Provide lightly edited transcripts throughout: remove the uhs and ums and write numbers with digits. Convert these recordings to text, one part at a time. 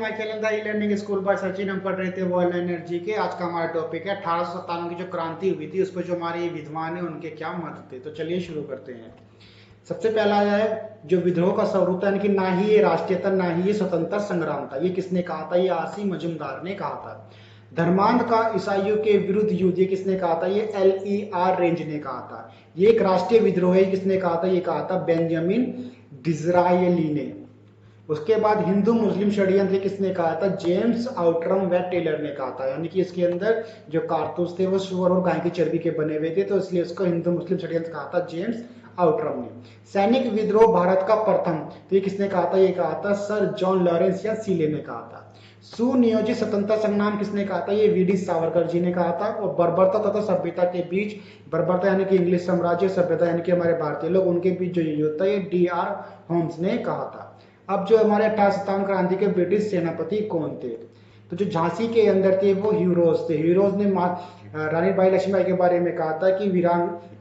My channel the e learning school by Sachin. हम पढ़ रहे थे वर्ल्ड एनर्जी के। आज का हमारा टॉपिक है 1857 की जो क्रांति हुई थी उस पर जो हमारे विद्वान है उनके क्या मत थे। तो चलिए शुरू करते हैं। सबसे पहला है जो विद्रोह का स्वरूप था, यानी कि ना ही ये राष्ट्रीयता ना ही ये स्वतंत्र संग्राम था। ये किसने कहा था? ये आसी मजुमदार ने कहा था। धर्मांध का ईसाइयों के विरुद्ध युद्ध, ये किसने कहा था? ये LER रेंज ने कहा था। ये एक राष्ट्रीय विद्रोह है, किसने कहा था? ये कहा था बेंजामिन डिज़रायली ने। उसके बाद हिंदू मुस्लिम षड्यंत्र किसने कहा था? जेम्स आउटरम व टेलर ने कहा था। यानी कि इसके अंदर जो कारतूस थे वो सुअर और गाय की चर्बी के बने हुए थे, तो इसलिए उसको हिंदू मुस्लिम षड्यंत्र कहा था जेम्स आउटरम ने। सैनिक विद्रोह भारत का प्रथम, तो ये किसने कहा था? ये कहा था सर जॉन लॉरेंस या सीले ने कहा था। सुनियोजित स्वतंत्रता संग्राम किसने कहा था? ये VD सावरकर जी ने कहा था। और बर्बरता तथा सभ्यता के बीच, बर्बरता यानी कि इंग्लिश साम्राज्य, सभ्यता यानी कि हमारे भारतीय लोग, उनके बीच जो युद्ध था ये DR होम्स ने कहा था। अब जो हमारे 1857 क्रांति के ब्रिटिश सेनापति कौन थे? तो जो झांसी के अंदर थे वो हीरोज थे। हीरोज ने रानी बाई लक्ष्मीबाई के बारे में कहा था कि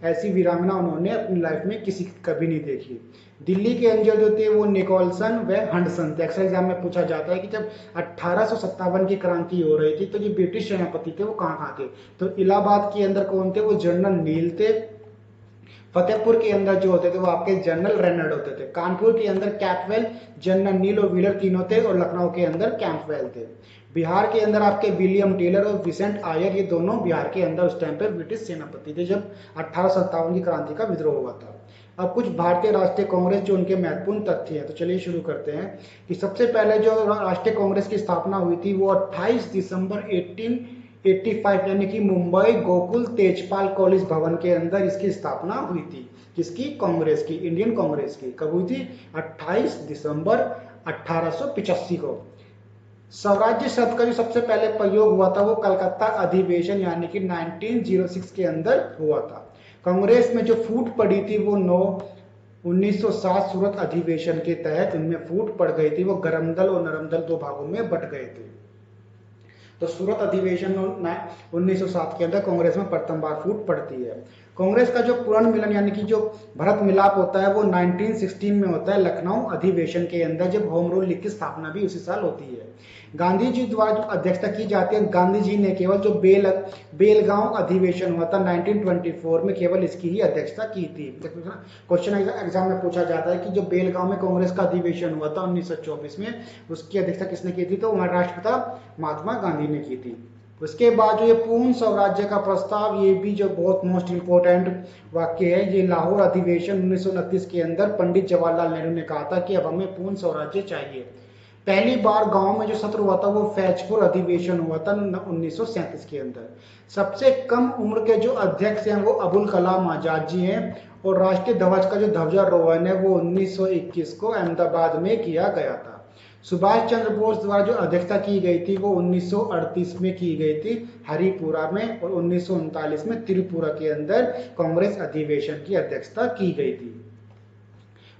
ऐसी वीरांगना उन्होंने अपनी लाइफ में किसी कभी नहीं देखी। दिल्ली के अंदर जो थे वो निकोलसन व हंडसन थे। अक्सर एग्जाम में पूछा जाता है कि जब 1857 की क्रांति हो रही थी तो जो ब्रिटिश सेनापति थे वो कहाँ कहाँ थे? तो इलाहाबाद के अंदर कौन थे? वो जनरल नील थे। फतेहपुर के अंदर जो होते थे वो आपके जनरल रेनल्ड होते थे। कानपुर के अंदर कैंपवेल, जनरल नील और व्हीलर तीनों थे। और लखनऊ के अंदर कैंपवेल थे। बिहार के अंदर आपके विलियम टेलर और विसेंट आयर, ये दोनों बिहार के अंदर उस टाइम पे ब्रिटिश सेनापति थे जब 1857 की क्रांति का विद्रोह हुआ था। अब कुछ भारतीय राष्ट्रीय कांग्रेस जो उनके महत्वपूर्ण तथ्य हैं, तो चलिए शुरू करते हैं कि सबसे पहले जो राष्ट्रीय कांग्रेस की स्थापना हुई थी वो 28 दिसंबर 1885 यानी कि मुंबई गोकुल तेजपाल कॉलेज भवन के अंदर इसकी स्थापना हुई थी। किसकी? कांग्रेस की, इंडियन कांग्रेस की। कब हुई थी? 28 दिसंबर 1885 को। स्वराज्य शब्द का जो सबसे पहले प्रयोग हुआ था वो कलकत्ता अधिवेशन यानी कि 1906 के अंदर हुआ था। कांग्रेस में जो फूट पड़ी थी वो 1907 सूरत अधिवेशन के तहत उनमें फूट पड़ गई थी। वो गरम दल और नरम दल दो भागों में बट गए थे। तो सूरत अधिवेशन 1907 के अंदर कांग्रेस में प्रथम बार फूट पड़ती है। कांग्रेस का जो पुनर्मिलन यानी कि जो भरत मिलाप होता है वो 1916 में होता है लखनऊ अधिवेशन के अंदर, जब होम रूल लीग की स्थापना भी उसी साल होती है। गांधी जी द्वारा जो अध्यक्षता की जाती है, गांधी जी ने केवल जो बेलगांव अधिवेशन हुआ था 1924 में, केवल इसकी ही अध्यक्षता की थी। क्वेश्चन एग्जाम में पूछा जाता है कि जो बेलगांव में कांग्रेस का अधिवेशन हुआ था 1924 में, उसकी अध्यक्षता किसने की थी? तो हमारे राष्ट्रपिता महात्मा गांधी ने की थी। उसके बाद जो ये पूर्ण स्वराज्य का प्रस्ताव, ये भी जो बहुत मोस्ट इंपोर्टेंट वाक्य है, ये लाहौर अधिवेशन 1929 के अंदर पंडित जवाहरलाल नेहरू ने कहा था कि अब हमें पूर्ण स्वराज्य चाहिए। पहली बार गांव में जो सत्र हुआ था वो फैजपुर अधिवेशन हुआ था 1937 के अंदर। सबसे कम उम्र के जो अध्यक्ष हैं वो अबुल कलाम आजाद जी हैं। और राष्ट्रीय ध्वज का जो ध्वजारोहण है वो 1921 को अहमदाबाद में किया गया था। सुभाष चंद्र बोस द्वारा जो अध्यक्षता की गई थी वो 1938 में की गई थी हरिपुरा में, और 1939 में त्रिपुरा के अंदर कांग्रेस अधिवेशन की अध्यक्षता की गई थी।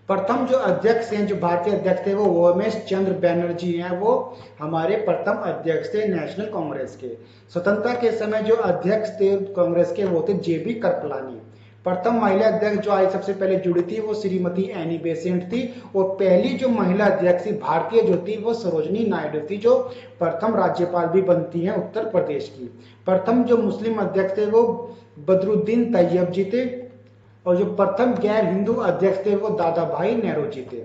प्रथम जो अध्यक्ष हैं, जो भारतीय अध्यक्ष थे वो उमेश चंद्र बनर्जी हैं। वो हमारे प्रथम अध्यक्ष थे नेशनल कांग्रेस के। स्वतंत्रता के समय जो अध्यक्ष थे कांग्रेस के वो थे JB कृपलानी। प्रथम महिला अध्यक्ष जो आई सबसे पहले जुड़ी थी वो श्रीमती एनी बेसेंट थी। और पहली जो महिला अध्यक्ष थी भारतीय जो थी वो सरोजनी नायडू थी, जो प्रथम राज्यपाल भी बनती हैं उत्तर प्रदेश की। प्रथम जो मुस्लिम अध्यक्ष थे वो बदरुद्दीन तैयब जी थे। और जो प्रथम गैर हिंदू अध्यक्ष थे वो दादा भाई नेहरू जी थे।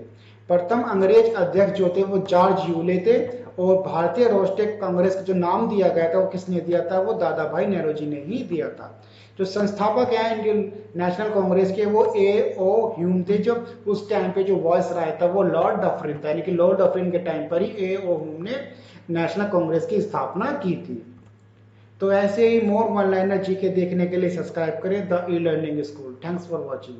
प्रथम अंग्रेज अध्यक्ष जो थे वो जॉर्ज यूले थे। और भारतीय राष्ट्रीय कांग्रेस का जो नाम दिया गया था वो किसने दिया था? वो दादा भाई नेहरू जी ने ही दिया था। जो संस्थापक हैं इंडियन नेशनल कांग्रेस के वो A.O. ह्यूम थे। जो उस टाइम पे जो वॉइस राय था वो लॉर्ड डफरिन था, यानी कि लॉर्ड डफरिन के टाइम पर ही A.O. ह्यूम ने नेशनल कांग्रेस की स्थापना की थी। तो ऐसे ही मोर वन लाइनर जीके देखने के लिए सब्सक्राइब करें the e learning school. Thanks for watching.